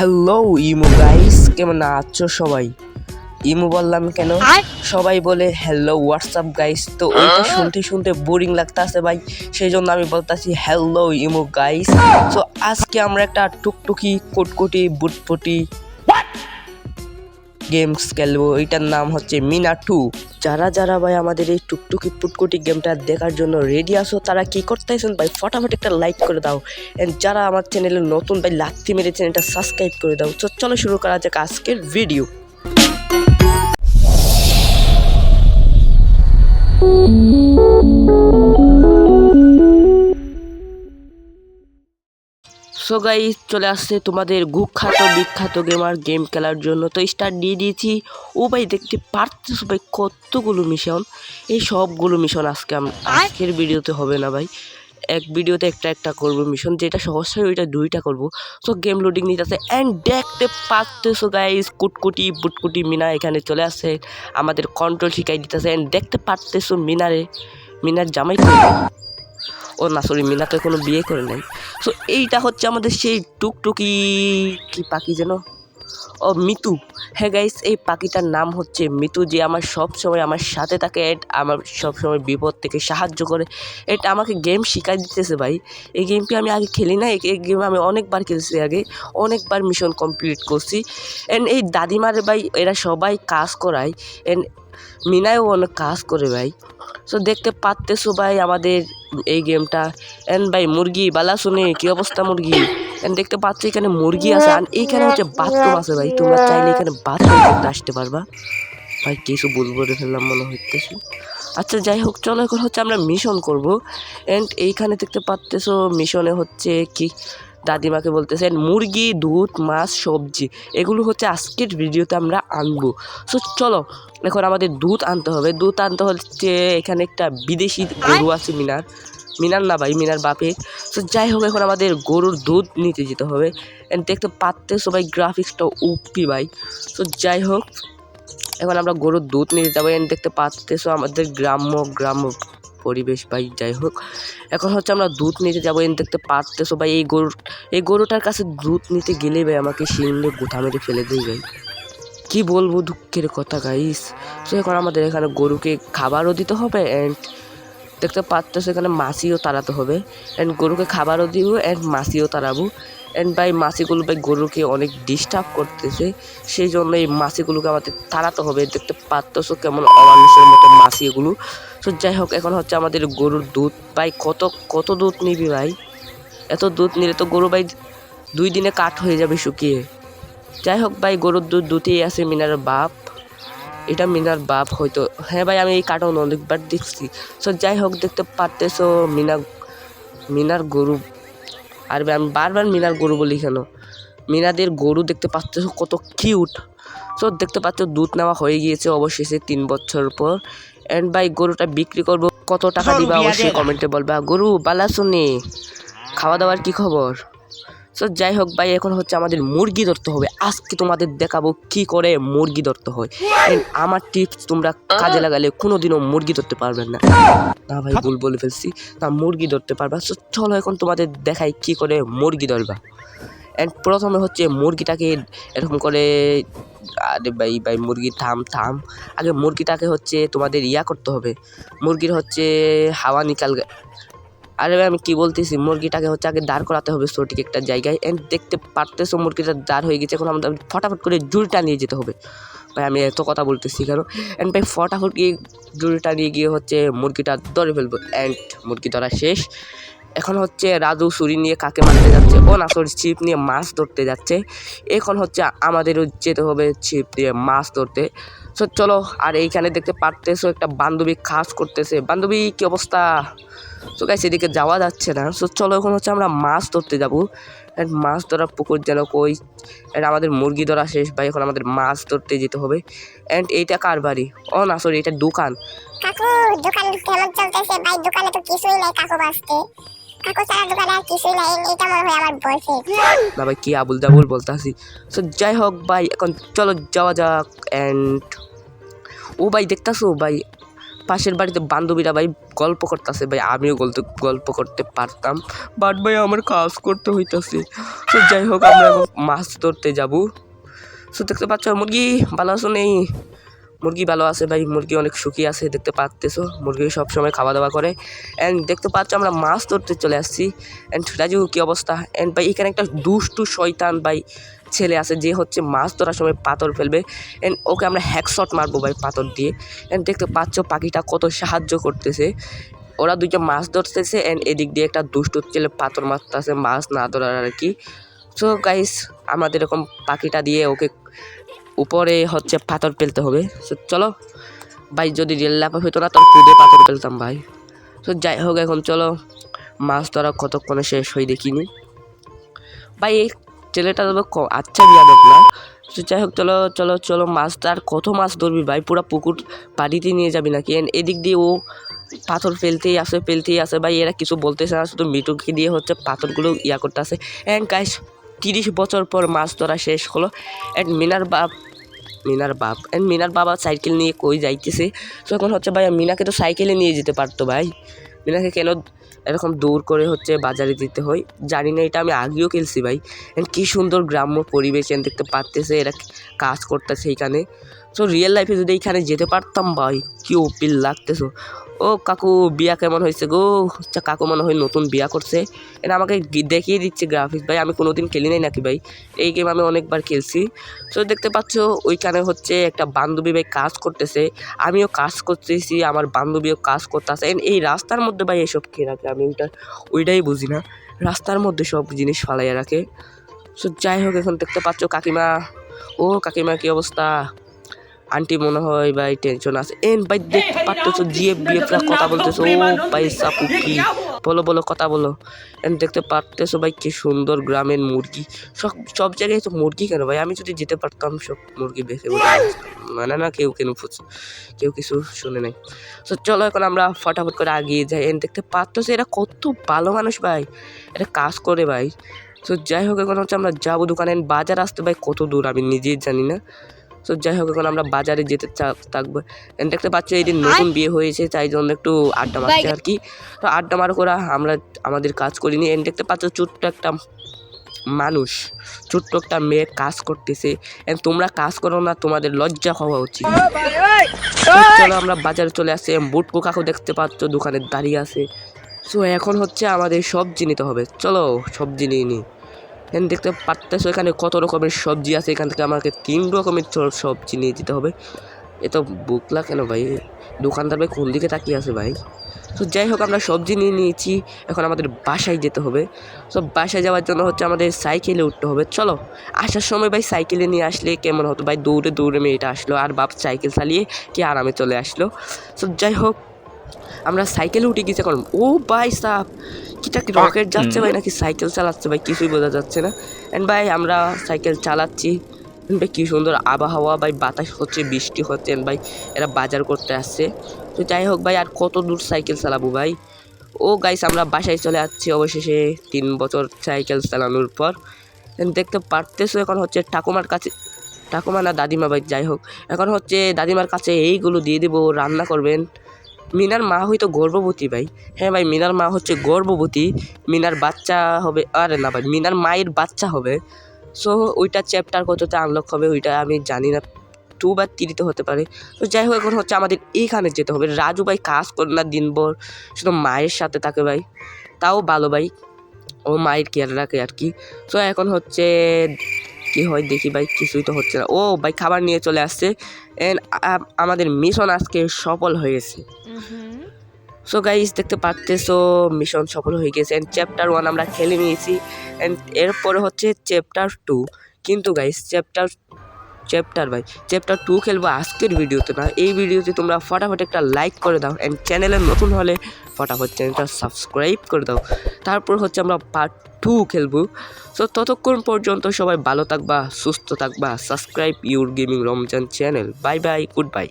Hello imo guys, কেমন আছো সবাই? ইমো বললাম কেন? সবাই বলে হ্যালো হোয়াটসঅ্যাপ গাইস, তো ওইটা শুনতে শুনতে বোরিং লাগতাছে ভাই, সেই জন্য আমি বলতাছি হ্যালো ইমো গাইস। তো আজকে আমরা একটা টুকটুকি কুটকুটি বুটপুটি গেমস খেলবো। এটার নাম হচ্ছে মিনা 2। যারা যারা ভাই আমাদের এই টুকটুকি পুটকুটি গেমটা দেখার জন্য রেডি আসো, তারা কি করতেছেন ভাই, ফটাফট একটা লাইক করে দাও। এন্ড যারা আমার চ্যানেলে নতুন ভাই, লাথি মেরে চ্যানেলটা সাবস্ক্রাইব করে দাও। তো চলো শুরু করা যাক আজকের ভিডিও। সো গাইস, চলে আসছে তোমাদের বিখ্যাত গেমার গেম খেলার জন্য। তো স্টার্ট দিয়ে দিয়েছি। ও ভাই দেখতে পারতেছো ভাই কতগুলো মিশন, এই সবগুলো মিশন আজকের ভিডিওতে হবে না ভাই, এক ভিডিওতে একটা করবো মিশন, যেটা সহজ হয় ওইটা দুইটা করবো। সো গেম লোডিং নিতেছে অ্যান্ড দেখতে পাচ্তেছো গাইস কুটকুটি বুটকুটি মিনা এখানে চলে আসছে, আমাদের কন্ট্রোল শিখাই দিতেছে। অ্যান্ড দেখতে পারতেছো মিনার জামাই ও না, সরি, মিনা তো কোনো বিয়ে করে নাই। সো এইটা হচ্ছে আমাদের সেই টুকটুকি কি পাখি যেন, ও মিতু। হ্যাঁ গাইস, এই পাখিটার নাম হচ্ছে মিতু, যে আমার সব সময় আমার সাথে থাকে, আমার সব সময় বিপদ থেকে সাহায্য করে। এটা আমাকে গেম শিখাই দিতেছে ভাই। এই গেমটি আমি আগে খেলি না, এই গেম আমি অনেকবার খেলছি, আগে অনেকবার মিশন কমপ্লিট করছি। এন্ড এই দাদিমারে ভাই এরা সবাই কাজ করায়, এন্ড মিনায়ও অনেক কাজ করে ভাই। সো দেখতে পারতেছো ভাই আমাদের এই গেমটা। এন্ড ভাই মুরগি বালা শুনে কি অবস্থা মুরগি, এন্ড দেখতে পাচ্ছ এখানে মুরগি আছে, আর এইখানে হচ্ছে বাথরুম আছে ভাই, তোমরা চাইলে এখানে বাথরুম করতে আসতে পারবা। ভাই কিছু ভুল করে ফেললাম মনে হইতেছে। আচ্ছা যাই হোক, চলো এখন হচ্ছে আমরা মিশন করব। এন্ড এইখানে দেখতে পাচ্তেছো মিশনে হচ্ছে কি, দাদিমাকে বলতেছে মুরগি, দুধ, মাছ, সবজি এগুলো হচ্ছে আজকের ভিডিওতে আমরা আনবো। সো চলো এখন আমাদের দুধ আনতে হবে। দুধ আনতে হচ্ছে, এখানে একটা বিদেশি গরু আছে মিনার না ভাই, মিনার বাপের। তো যাই হোক, এখন আমাদের গরুর দুধ নিতে যেতে হবে। এন্ড দেখতে পাচ্তেছো ভাই গ্রাফিক্সটা উপি ভাই। তো যাই হোক, এখন আমরা গরুর দুধ নিতে যাবো। এন্ড দেখতে পাচ্তেছো আমাদের গ্রাম্য পরিবেশ ভাই। যাই হোক, এখন হচ্ছে আমরা দুধ নিতে যাবো। এন্ড দেখতে পাচ্তেছো ভাই এই গরুটার কাছে দুধ নিতে গেলে ভাই আমাকে শিংলে গুঁথা মেরে ফেলে দেয় ভাই, কি বলবো দুঃখের কথা গাইস। তো এখন আমাদের এখানে গরুকে খাবারও দিতে হবে, অ্যান্ড দেখতে পাচ্ছ এখানে মাছিও তাড়াতে হবে। অ্যান্ড গরুকে খাবারও দিব অ্যান্ড মাছিও তাড়াবো। অ্যান্ড ভাই মাছিগুলো ভাই গরুকে অনেক ডিস্টার্ব করতেছে, সেই জন্য এই মাছিগুলোকে আমাদের তাড়াতে হবে। দেখতে পাচ্ছ কেমন অমানুষের মতো মাছি এগুলো। তো যাই হোক, এখন হচ্ছে আমাদের গরুর দুধ ভাই, কত দুধ নিবি ভাই, এত দুধ নিলে তো গরু ভাই 2 দিনে কাঠ হয়ে যাবে শুকিয়ে। যাই হোক ভাই, গরুর দুধ দুধেই আছে মিনার বাপ, এটা মিনার বাপ হয়তো। হ্যাঁ ভাই, আমি এই কার্টুন অনেকবার দেখছি। সো যাই হোক, দেখতে পারতেছো মিনার গরু, আর আমি বারবার মিনার গরু বলি কেন, মিনাদের গরু দেখতে পাচ্তেছো কত কিউট। সো দেখতে পাচ্ছ দুধ নেওয়া হয়ে গিয়েছে অবশেষে 3 বছর পর। অ্যান্ড ভাই গরুটা বিক্রি করব, কত টাকা দিবা অবশ্যই কমেন্টে বলবা। গরু বালা শুনে, খাওয়া দাওয়ার কি খবর? সো যাই হোক ভাই, এখন হচ্ছে আমাদের মুরগি ধরতে হবে। আজকে তোমাদের দেখাবো কি করে মুরগি ধরতে হয়। আমার টিপস তোমরা কাজে লাগালে কোনোদিনও মুরগি ধরতে পারবেন না। না ভাই, ভুল বলে ফেলছি, না মুরগি ধরতে পারবা। সো চলো এখন তোমাদের দেখাই কি করে মুরগি ধরবা। অ্যান্ড প্রথমে হচ্ছে মুরগিটাকে এরকম করে, আরে ভাই মুরগি থাম, আগে মুরগিটাকে হচ্ছে তোমাদের করতে হবে, মুরগির হচ্ছে হাওয়া নিকাল। আরে ভাই আমি কি বলতেছি, মুরগিটাকে হচ্ছে আগে দাঁড় করাতে হবে সঠিক একটা জায়গায়। এন্ড দেখতে পারতেছো মুরগিটা দাঁড় হয়ে গেছে, এখন আমাদের ফটাফট করে জুড়িটা নিয়ে যেতে হবে। ভাই আমি এত কথা বলতেছি কেন? অ্যান্ড ভাই ফটাফট গিয়ে জুড়িটা নিয়ে গিয়ে হচ্ছে মুরগিটা ধরে ফেলবো। অ্যান্ড মুরগি ধরা শেষ। এখন হচ্ছে রাজু ছুরি নিয়ে কাকে মারতে যাচ্ছে, ও না সরি, ছিপ নিয়ে মাছ ধরতে যাচ্ছে। এখন হচ্ছে আমাদেরও যেতে হবে ছিপ দিয়ে মাছ ধরতে। সো চলো, আর এইখানে দেখতে পারতেছো একটা বান্ধবী কাজ করতেছে। বান্ধবী কি অবস্থা? তো গাইস এদিকে যাওয়া যাচ্ছে না। সো চলো এখন হচ্ছে আমরা মাছ ধরতে যাবো। অ্যান্ড মাছ ধরার পুকুর যেন কই, অ্যান্ড আমাদের মুরগি ধরা শেষ ভাই, এখন আমাদের মাছ ধরতে যেতে হবে। অ্যান্ড এইটা কার বাড়ি? ও না সরি, এটা দোকান। কাকু, দোকান কেমন চলতেছে ভাই? দোকানে তো কিছুই নাই কাকু, বাঁচতে কাকু ছাড়া দোকানে আর কিছুই নাই। এটা মনে হয় আমার বয়ফ্রেন্ড। না ভাই, কি আবুল দাবুল বলতাছি। সো যাই হোক ভাই, এখন চলো যাওয়া যাক। অ্যান্ড ও ভাই দেখতাছো ভাই, পাশের বাড়িতে বান্ধবীরা ভাই গল্প করতেছে ভাই, আমিও গল্প করতে পারতাম, বাট ভাই আমার কাজ করতে হইতেছে। তো যাই হোক আমরা এখন মাছ ধরতে যাব। তো দেখতে পাচ্ছ মুরগি ভালো আছো নেই? মুরগি ভালো আছে ভাই, মুরগি অনেক সুখী আছে, দেখতে পাচ্তেছো মুরগি সবসময় খাওয়া দাওয়া করে। অ্যান্ড দেখতে পাচ্ছ আমরা মাছ ধরতে চলে আসছি। অ্যান্ড রাজু কী অবস্থা? অ্যান্ড ভাই এখানে একটা দুষ্টু শয়তান ভাই ছেলে আছে যে হচ্ছে মাছ ধরার সময় পাথর ফেলবে, অ্যান্ড ওকে আমরা হ্যাকশট মারবো ভাই পাথর দিয়ে। অ্যান্ড দেখতে পাচ্ছ পাখিটা কত সাহায্য করতেছে, ওরা দুইটা মাছ ধরতেছে অ্যান্ড এদিক দিয়ে একটা দুষ্টু ছেলে পাথর মারতেছে মাছ না ধরার আর কি। সো গাইস আমাদের এরকম পাখিটা দিয়ে ওকে উপরে হচ্ছে পাথর ফেলতে হবে। সো চলো ভাই, যদি রিয়েল লাভ হইতো না তোর পুদে পাথর ফেলতাম ভাই। তো যাই হোক এখন চলো মাছ ধরা কতক্ষণে শেষ হয়ে দেখিনি ভাই। এই ছেলেটা তবে আচ্ছা বিয়াদব না। তো যাই হোক চলো চলো চলো মাছ ধর, কত মাছ ধরবি ভাই? পুরো পুকুর বাড়িতে নিয়ে যাবি নাকি? এদিক দিয়ে ও পাথর ফেলতেই আসে ভাই, এরা কিছু বলতেছে না, শুধু মিটুকে দিয়ে হচ্ছে পাথরগুলো করতে আসে। অ্যান্ড গাইস 30 বছর পর মাছ ধরা শেষ হলো। অ্যান্ড মিনার বাবা সাইকেল নিয়ে কই যাইতেছে। তো এখন হচ্ছে ভাই মিনাকে তো সাইকেলে নিয়ে যেতে পারতো ভাই, মিনাকে কেন এরকম দূর করে হচ্ছে বাজারে দিতে হয় জানি না, এটা আমি আগেও খেলছি ভাই। অ্যান্ড কী সুন্দর গ্রাম্য পরিবেশ দেখতে পারতেছে, এরা কাজ করতেছে এইখানে। তো রিয়েল লাইফে যদি এইখানে যেতে পারতাম ভাই কি ওপিল লাগতেছো। ও কাকু বিয়া কেমন হয়েছে গো? আচ্ছা কাকু মনে হয় নতুন বিয়া করছে, এটা আমাকে দেখিয়ে দিচ্ছে গ্রাফিক্স ভাই, আমি কোনোদিন খেলি নাই নাকি ভাই, এই গেম আমি অনেকবার খেলছি। তো দেখতে পাচ্ছ ওইখানে হচ্ছে একটা বান্ধবী ভাই কাজ করতেছে, আমিও কাজ করতেছি, আমার বান্ধবীও কাজ করতেছে। এই রাস্তার মধ্যে ভাই এসব কে রাখে, আমি ওইটাই বুঝি না, রাস্তার মধ্যে সব জিনিস ফালাইয়া রাখে। তো যাই হোক এখন দেখতে পাচ্ছ কাকিমা, ও কাকিমা কি অবস্থা? আন্টি মনে হয় ভাই টেনশন আছে। ভাই দেখতে পারতেছো জিএফবিএফরা কথা বলতেছো, ও ভাই সাপু কি বলো কথা বলো। দেখতে পারতেছো ভাই কি সুন্দর গ্রামের মুরগি, সব জায়গায় তো মুরগি কেন ভাই? আমি যদি যেতে পারতাম সব মুরগি বেঁচে মানে না কেউ কিছু শুনে নাই। তো চলো এখন আমরা ফটাফট করে আগিয়ে যাই। দেখতে পারতেছো এরা কত ভালো মানুষ ভাই, এটা কাজ করে ভাই। তো যাই হোক এখন হচ্ছে আমরা যাবো দোকানে, বাজার আসতে ভাই কত দূর আমি নিজেই জানি না। তো যাই হোক এখন আমরা বাজারে যেতে থাকবো। দেখতে পাচ্ছি এই দিন নতুন বিয়ে হয়েছে, তাই জন্য একটু আড্ডা মারছে আর কি। তো আড্ডা মার করে আমরা আমাদের কাজ করিনি। দেখতে পাচ্ছ ছোট্ট একটা মেয়ে কাজ করতেছে, তোমরা কাজ করো না, তোমাদের লজ্জা হওয়া উচিত। চলো আমরা বাজারে চলে আসছি। বুটকো কাকু দেখতে পাচ্ছ দোকানে দাঁড়িয়ে আছে। সো এখন হচ্ছে আমাদের সবজি নিতে হবে, চলো সবজি নিয়ে নিই। দেখতে পারতেছো এখানে কত রকমের সবজি আছে, এখান থেকে আমাকে 3 রকমের সবজি নিয়ে যেতে হবে। এ তো বুকলা কেন ভাই, দোকানদার ভাই কোন দিকে তাকিয়ে আছে ভাই। তো যাই হোক আমরা সবজি নিয়ে নিয়েছি, এখন আমাদের বাসায় যেতে হবে। তো বাসায় যাওয়ার জন্য হচ্ছে আমাদের সাইকেলে উঠতে হবে। চলো আসার সময় ভাই সাইকেলে নিয়ে আসলে কেমন হতো ভাই, দৌড়ে দৌড়ে মেয়েটা আসলো আর বাপ সাইকেল চালিয়ে কি আরামে চলে আসলো। তো যাই হোক আমরা সাইকেলে উঠে গেছি এখন। ও ভাই সাপ কিটা কি রকেট যাচ্ছে ভাই নাকি সাইকেল চালাচ্ছে ভাই, কিছুই বোঝা যাচ্ছে না। ভাই আমরা সাইকেল চালাচ্ছি ভাই, কী সুন্দর আবহাওয়া ভাই, বাতাস হচ্ছে, বৃষ্টি হচ্ছে ভাই, এরা বাজার করতে আসছে। তো যাই হোক ভাই আর কত দূর সাইকেল চালাবো ভাই। ও গাইস আমরা বাসায় চলে যাচ্ছি অবশেষে 3 বছর সাইকেল চালানোর পর। দেখতে পারতেছো এখন হচ্ছে ঠাকুমা না দাদিমা ভাই, যাই হোক এখন হচ্ছে দাদিমার কাছে এইগুলো দিয়ে দেবো, রান্না করবেন। মিনার মা হয়তো গর্ভবতী ভাই, হ্যাঁ ভাই মিনার মা হচ্ছে গর্ভবতী, মিনার বাচ্চা হবে, আরে না ভাই মিনার মায়ের বাচ্চা হবে। সো ওইটা চ্যাপ্টার কততে আনলক হবে ওইটা আমি জানি না, 2 বা 3 হতে পারে। তো যাই হোক এখন হচ্ছে আমাদের এইখানে যেতে হবে। রাজু ভাই কাজ করে না দিনভর, শুধু মায়ের সাথে থাকে ভাই, তাও ভালো ভাই, ও মায়ের কেয়ার রাখে আর কি। তো এখন হচ্ছে কি হয় দেখি ভাই, কিছুই তো হচ্ছে না। ও ভাই খাবার নিয়ে চলে আসছে, আমাদের মিশন আজকে সফল হয়েছে। সো গাইস দেখতে পারতেছো মিশন সফল হয়ে গেছে। চ্যাপ্টার 1 আমরা খেলে নিয়েছি, এরপরে হচ্ছে চ্যাপ্টার 2। কিন্তু গাইস চ্যাপ্টার 2 খেলবো আজকের ভিডিওতে না, এই ভিডিওতে তোমরা ফটাফট একটা লাইক করে দাও, চ্যানেলে নতুন হলে ফটাফট চ্যানেলটা সাবস্ক্রাইব করে দাও। তারপর হচ্ছে আমরা পার্ট 2 খেলবো। সো ততক্ষণ পর্যন্ত সবাই ভালো থাকবা, সুস্থ থাকবা, subscribe your gaming Ramzan channel. Bye bye, good bye.